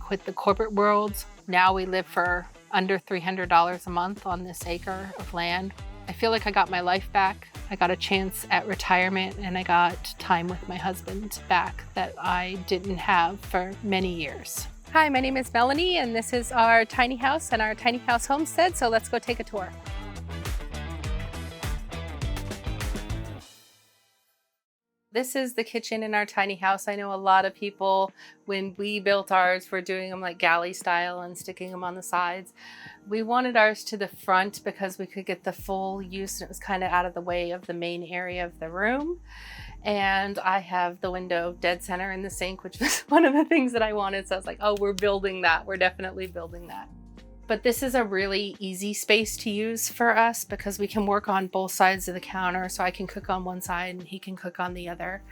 quit the corporate world. Now we live for under $300 a month on this acre of land. I feel like I got my life back. I got a chance at retirement and I got time with my husband back that I didn't have for many years. Hi, my name is Melanie and this is our tiny house and our tiny house homestead, so let's go take a tour. This is the kitchen in our tiny house. I know a lot of people, when we built ours, were doing them like galley style and sticking them on the sides. We wanted ours to the front because we could get the full use, and it was kind of out of the way of the main area of the room. And I have the window dead center in the sink, which was one of the things that I wanted. So I was like, oh, we're building that. We're definitely building that. But this is a really easy space to use for us because we can work on both sides of the counter. So I can cook on one side and he can cook on the other.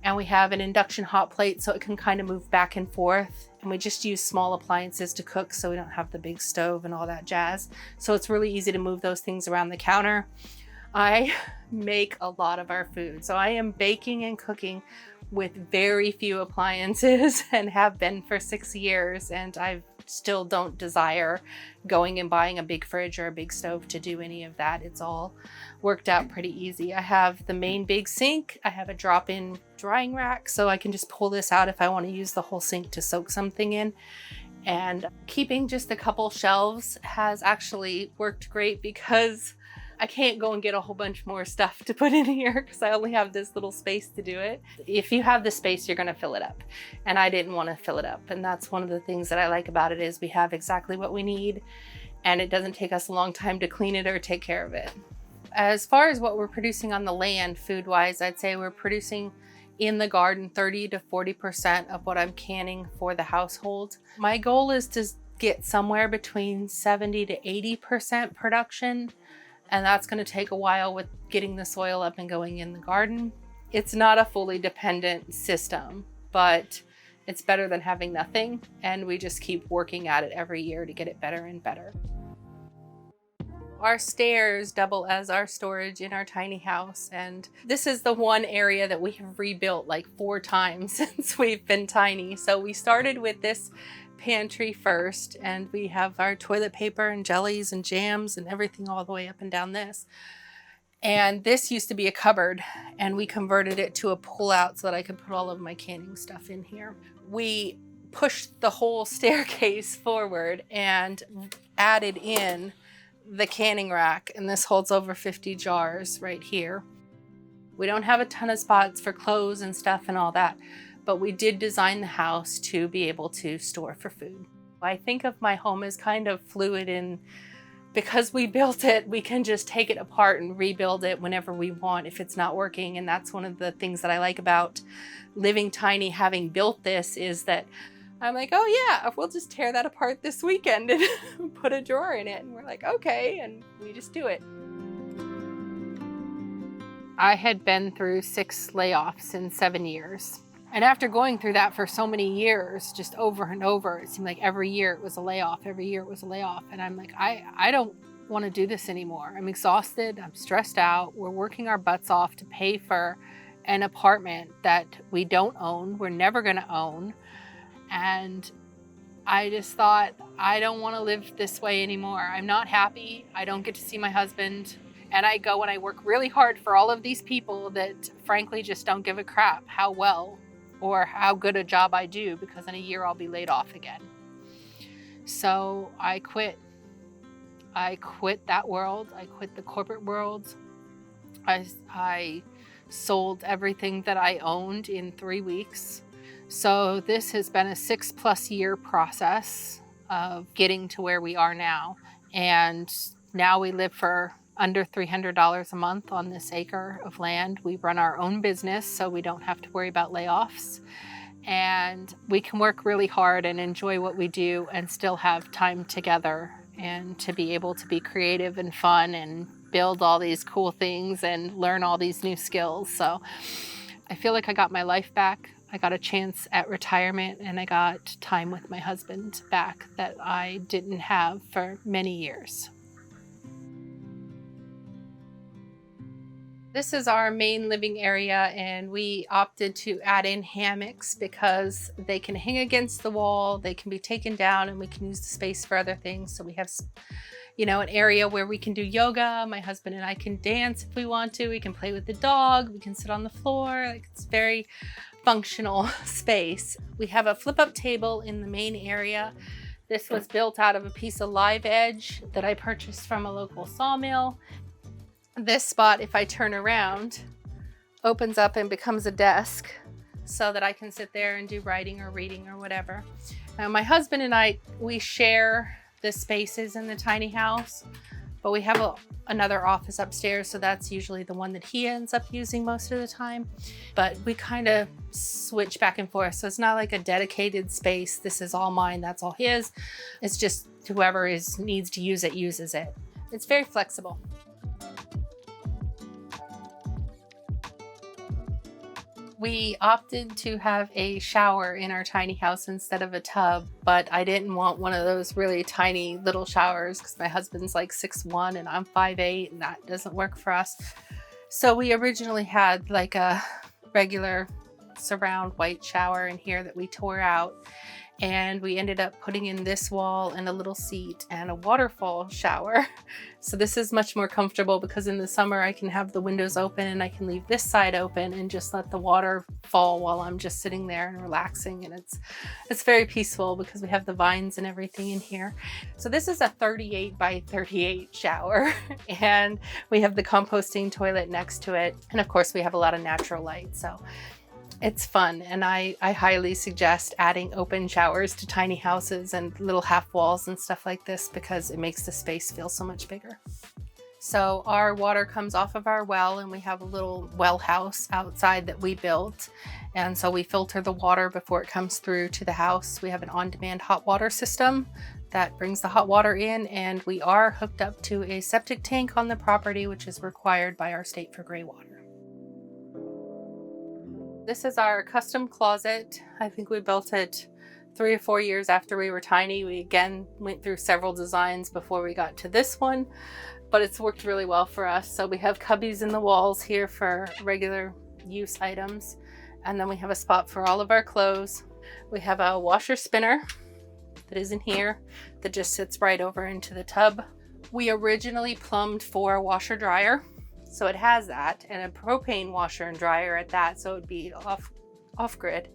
And we have an induction hot plate so it can kind of move back and forth. And we just use small appliances to cook so we don't have the big stove and all that jazz. So it's really easy to move those things around the counter. I make a lot of our food. So I am baking and cooking with very few appliances and have been for 6 years. And I still don't desire going and buying a big fridge or a big stove to do any of that. It's all worked out pretty easy. I have the main big sink. I have a drop-in drying rack, so I can just pull this out if I want to use the whole sink to soak something in. And keeping just a couple shelves has actually worked great because I can't go and get a whole bunch more stuff to put in here because I only have this little space to do it. If you have the space, you're going to fill it up. And I didn't want to fill it up. And that's one of the things that I like about it is we have exactly what we need and it doesn't take us a long time to clean it or take care of it. As far as what we're producing on the land food-wise, I'd say we're producing in the garden 30 to 40% of what I'm canning for the household. My goal is to get somewhere between 70 to 80% production. And that's going to take a while with getting the soil up and going in the garden. It's not a fully dependent system, but it's better than having nothing. And we just keep working at it every year to get it better and better. Our stairs double as our storage in our tiny house. And this is the one area that we have rebuilt like 4 times since we've been tiny. So we started with this pantry first, and we have our toilet paper and jellies and jams and everything all the way up and down this. And this used to be a cupboard, and we converted it to a pull-out so that I could put all of my canning stuff in here. We pushed the whole staircase forward and added in the canning rack, and this holds over 50 jars right here. We don't have a ton of spots for clothes and stuff and all that, but we did design the house to be able to store for food. I think of my home as kind of fluid, and because we built it, we can just take it apart and rebuild it whenever we want if it's not working. And that's one of the things that I like about living tiny, having built this, is that I'm like, oh yeah, we'll just tear that apart this weekend and put a drawer in it. And we're like, okay, and we just do it. I had been through 6 layoffs in 7 years. And after going through that for so many years, just over and over, it seemed like every year it was a layoff, every year it was a layoff. And I'm like, I don't want to do this anymore. I'm exhausted, I'm stressed out. We're working our butts off to pay for an apartment that we don't own, we're never going to own. And I just thought, I don't want to live this way anymore. I'm not happy. I don't get to see my husband. And I go and I work really hard for all of these people that frankly just don't give a crap how well or how good a job I do, because in a year I'll be laid off again. So I quit. I quit that world. I quit the corporate world. I sold everything that I owned in 3 weeks. So this has been a 6+ year process of getting to where we are now. And now we live for under $300 a month on this acre of land. We run our own business, so we don't have to worry about layoffs. And we can work really hard and enjoy what we do and still have time together and to be able to be creative and fun and build all these cool things and learn all these new skills. So I feel like I got my life back. I got a chance at retirement and I got time with my husband back that I didn't have for many years. This is our main living area, and we opted to add in hammocks because they can hang against the wall, they can be taken down, and we can use the space for other things. So we have, an area where we can do yoga. My husband and I can dance if we want to. We can play with the dog. We can sit on the floor. Like, it's very functional space. We have a flip-up table in the main area. This was built out of a piece of live edge that I purchased from a local sawmill. This spot, if I turn around, opens up and becomes a desk so that I can sit there and do writing or reading or whatever. Now, my husband and I, we share the spaces in the tiny house, but we have another office upstairs, so that's usually the one that he ends up using most of the time. But we kind of switch back and forth, so it's not like a dedicated space. This is all mine, that's all his. It's just whoever needs to use it uses it. It's very flexible. We opted to have a shower in our tiny house instead of a tub, but I didn't want one of those really tiny little showers because my husband's like 6'1" and I'm 5'8", and that doesn't work for us. So we originally had like a regular surround white shower in here that we tore out, and we ended up putting in this wall and a little seat and a waterfall shower. So this is much more comfortable because in the summer I can have the windows open and I can leave this side open and just let the water fall while I'm just sitting there and relaxing, and it's very peaceful because we have the vines and everything in here. So this is a 38 by 38 shower and we have the composting toilet next to it, and of course we have a lot of natural light, so it's fun. And I highly suggest adding open showers to tiny houses and little half walls and stuff like this because it makes the space feel so much bigger. So our water comes off of our well, and we have a little well house outside that we built. And so we filter the water before it comes through to the house. We have an on-demand hot water system that brings the hot water in, and we are hooked up to a septic tank on the property, which is required by our state for gray water. This is our custom closet. I think we built it 3 or 4 years after we were tiny. We again went through several designs before we got to this one, but it's worked really well for us. So we have cubbies in the walls here for regular use items, and then we have a spot for all of our clothes. We have a washer spinner that is in here that just sits right over into the tub. We originally plumbed for a washer dryer, so it has that, and a propane washer and dryer at that, so it would be off grid.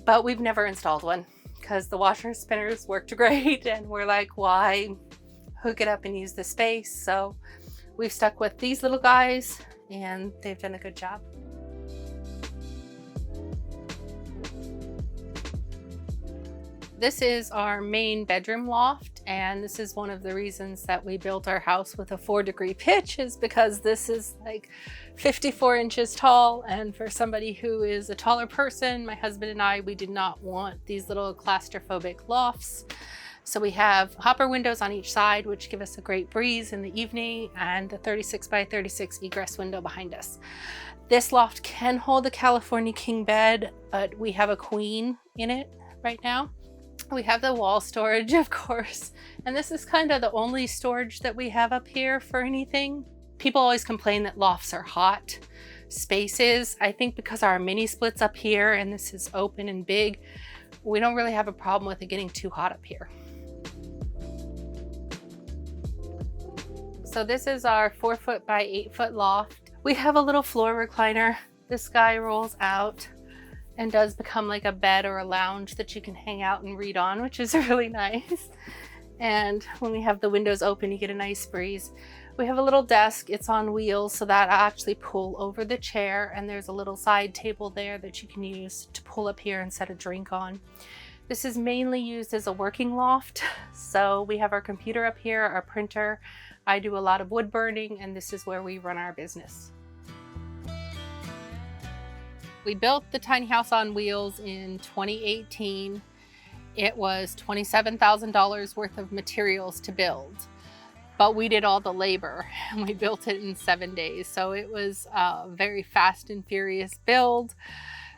But we've never installed one because the washer spinners worked great, and we're like, why hook it up and use the space? So we've stuck with these little guys, and they've done a good job. This is our main bedroom loft, and this is one of the reasons that we built our house with a 4-degree pitch, is because this is like 54 inches tall, and for somebody who is a taller person, my husband and I, we did not want these little claustrophobic lofts. So we have hopper windows on each side, which give us a great breeze in the evening, and a 36 by 36 egress window behind us. This loft can hold a California king bed, but we have a queen in it right now. We have the wall storage, of course, and this is kind of the only storage that we have up here for anything. People always complain that lofts are hot spaces. I think because our mini splits up here and this is open and big, we don't really have a problem with it getting too hot up here. So this is our 4-foot by 8-foot loft. We have a little floor recliner. This guy rolls out and does become like a bed or a lounge that you can hang out and read on, which is really nice. And when we have the windows open, you get a nice breeze. We have a little desk. It's on wheels, so that I actually pull over the chair, and there's a little side table there that you can use to pull up here and set a drink on. This is mainly used as a working loft. So we have our computer up here, our printer. I do a lot of wood burning, and this is where we run our business. We built the tiny house on wheels in 2018. It was $27,000 worth of materials to build, but we did all the labor and we built it in 7 days. So it was a very fast and furious build.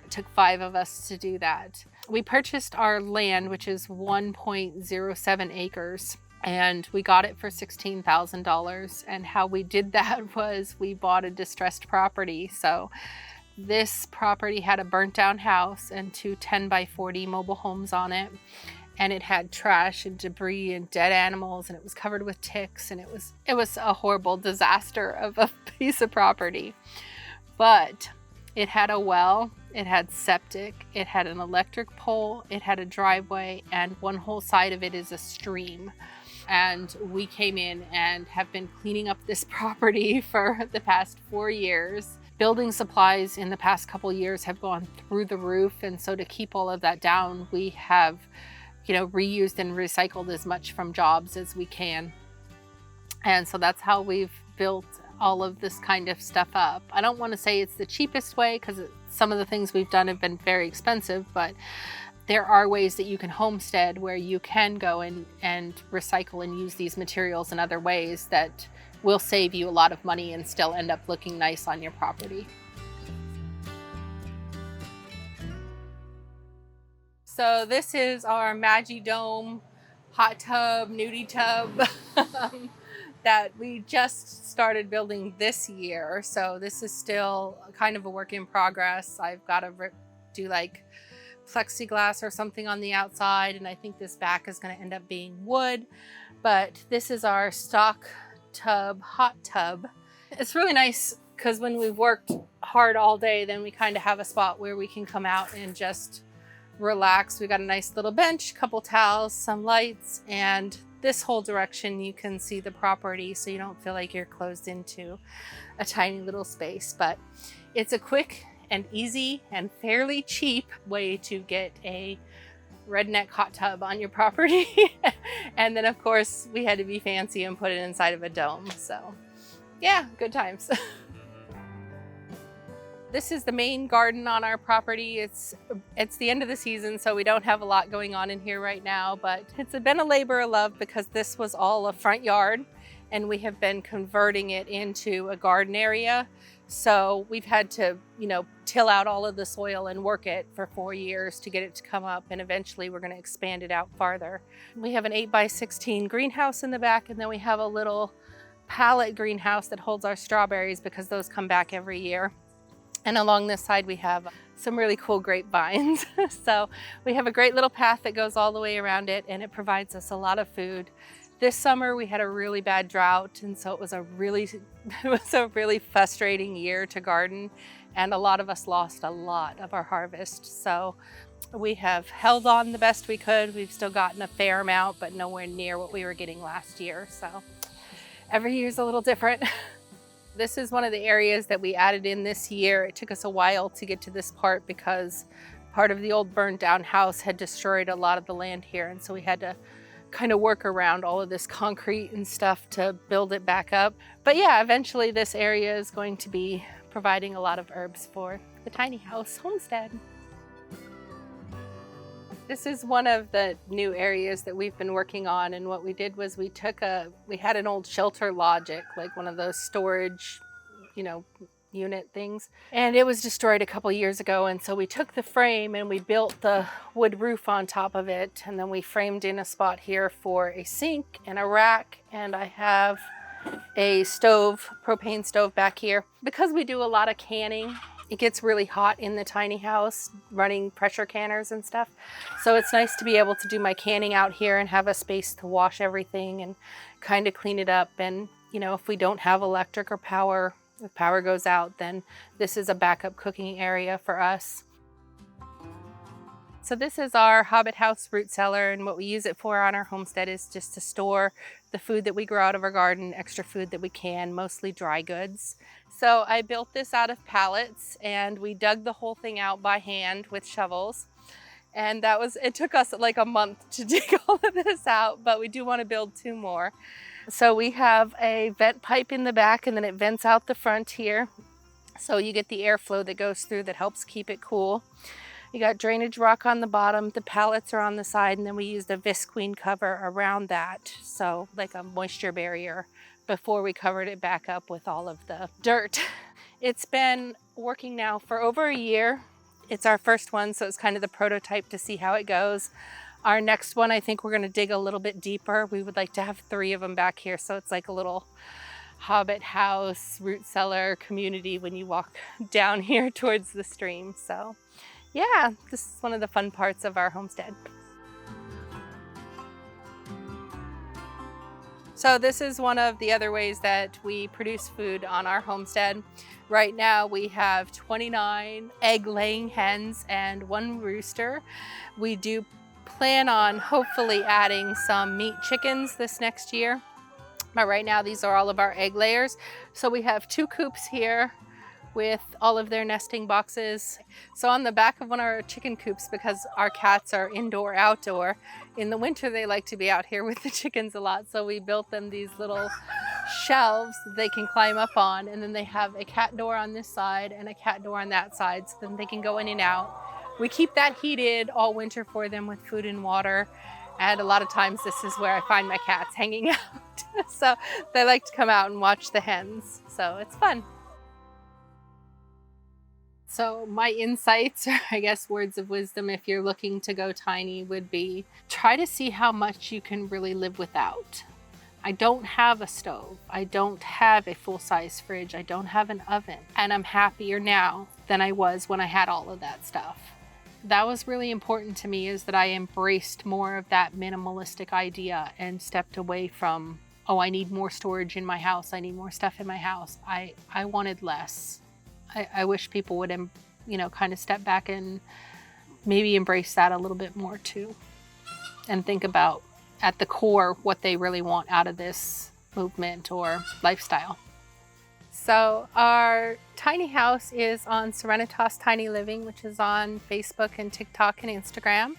It took 5 of us to do that. We purchased our land, which is 1.07 acres. and we got it for $16,000. And how we did that was we bought a distressed property. So this property had a burnt down house and two 10 by 40 mobile homes on it. And it had trash and debris and dead animals, and it was covered with ticks, and it was a horrible disaster of a piece of property. But it had a well, it had septic, it had an electric pole, it had a driveway, and one whole side of it is a stream. And we came in and have been cleaning up this property for the past 4 years. Building supplies in the past couple years have gone through the roof, and so to keep all of that down, we have reused and recycled as much from jobs as we can. And so that's how we've built all of this kind of stuff up. I don't want to say it's the cheapest way, because some of the things we've done have been very expensive, but there are ways that you can homestead where you can go and recycle and use these materials in other ways that will save you a lot of money and still end up looking nice on your property. So this is our Magi Dome hot tub, nudie tub that we just started building this year. So this is still kind of a work in progress. I've got to do like plexiglass or something on the outside, and I think this back is going to end up being wood. But this is our stock tub, hot tub. It's really nice because when we've worked hard all day, then we kind of have a spot where we can come out and just relax. We got a nice little bench, couple towels, some lights, and this whole direction you can see the property, so you don't feel like you're closed into a tiny little space. But it's a quick and easy and fairly cheap way to get a redneck hot tub on your property. And then of course we had to be fancy and put it inside of a dome. So yeah, good times. This is the main garden on our property. It's the end of the season, so we don't have a lot going on in here right now, but it's been a labor of love because this was all a front yard and we have been converting it into a garden area. So we've had to, till out all of the soil and work it for 4 years to get it to come up, and eventually we're going to expand it out farther. We have an 8x16 greenhouse in the back, and then we have a little pallet greenhouse that holds our strawberries because those come back every year. And along this side, we have some really cool grapevines. So we have a great little path that goes all the way around it, and it provides us a lot of food. This summer, we had a really bad drought, and so it was a really frustrating year to garden, and a lot of us lost a lot of our harvest. So we have held on the best we could. We've still gotten a fair amount, but nowhere near what we were getting last year. So every year's a little different. This is one of the areas that we added in this year. It took us a while to get to this part because part of the old burned down house had destroyed a lot of the land here. And so we had to kind of work around all of this concrete and stuff to build it back up. But yeah, eventually this area is going to be providing a lot of herbs for the tiny house homestead. This is one of the new areas that we've been working on, and what we did was we had an old shelter logic, like one of those storage, unit things, and it was destroyed a couple years ago, and so we took the frame and we built the wood roof on top of it, and then we framed in a spot here for a sink and a rack, and I have a stove, propane stove back here. Because we do a lot of canning, it gets really hot in the tiny house running pressure canners and stuff. So it's nice to be able to do my canning out here and have a space to wash everything and kind of clean it up. And, if we don't have electric or power, if power goes out, then this is a backup cooking area for us. So this is our Hobbit house root cellar, and what we use it for on our homestead is just to store the food that we grow out of our garden, extra food that we can, mostly dry goods. So I built this out of pallets, and we dug the whole thing out by hand with shovels. And it took us like a month to dig all of this out, but we do want to build 2 more. So we have a vent pipe in the back, and then it vents out the front here. So you get the airflow that goes through that helps keep it cool. You got drainage rock on the bottom, the pallets are on the side, and then we used a visqueen cover around that, so like a moisture barrier, before we covered it back up with all of the dirt. It's been working now for over a year. It's our first one, so it's kind of the prototype to see how it goes. Our next one, I think we're gonna dig a little bit deeper. We would like to have 3 of them back here, so it's like a little Hobbit house, root cellar community when you walk down here towards the stream. So yeah, this is one of the fun parts of our homestead. So this is one of the other ways that we produce food on our homestead. Right now we have 29 egg-laying hens and 1 rooster. We do plan on hopefully adding some meat chickens this next year. But right now these are all of our egg layers. So we have 2 coops here with all of their nesting boxes. So on the back of one of our chicken coops, because our cats are indoor, outdoor, in the winter they like to be out here with the chickens a lot. So we built them these little shelves that they can climb up on, and then they have a cat door on this side and a cat door on that side, so then they can go in and out. We keep that heated all winter for them with food and water. And a lot of times this is where I find my cats hanging out. So they like to come out and watch the hens. So it's fun. So my insights, or I guess words of wisdom if you're looking to go tiny, would be try to see how much you can really live without. I don't have a stove. I don't have a full-size fridge. I don't have an oven. And I'm happier now than I was when I had all of that stuff. That was really important to me, is that I embraced more of that minimalistic idea and stepped away from, oh, I need more storage in my house. I need more stuff in my house. I wanted less. I wish people would, kind of step back and maybe embrace that a little bit more too. And think about, at the core, what they really want out of this movement or lifestyle. So our tiny house is on Serenitas Tiny Living, which is on Facebook and TikTok and Instagram.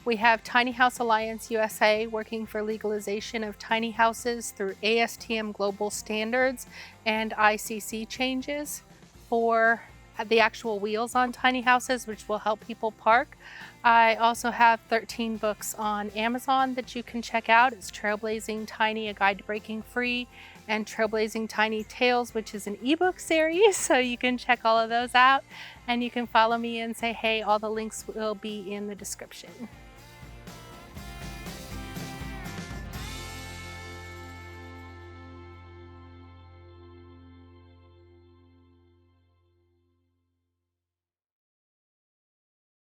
We have Tiny House Alliance USA working for legalization of tiny houses through ASTM global standards and ICC changes for the actual wheels on tiny houses, which will help people park. I also have 13 books on Amazon that you can check out. It's Trailblazing Tiny, A Guide to Breaking Free, and Trailblazing Tiny Tales, which is an ebook series. So you can check all of those out, and you can follow me and say, hey, all the links will be in the description.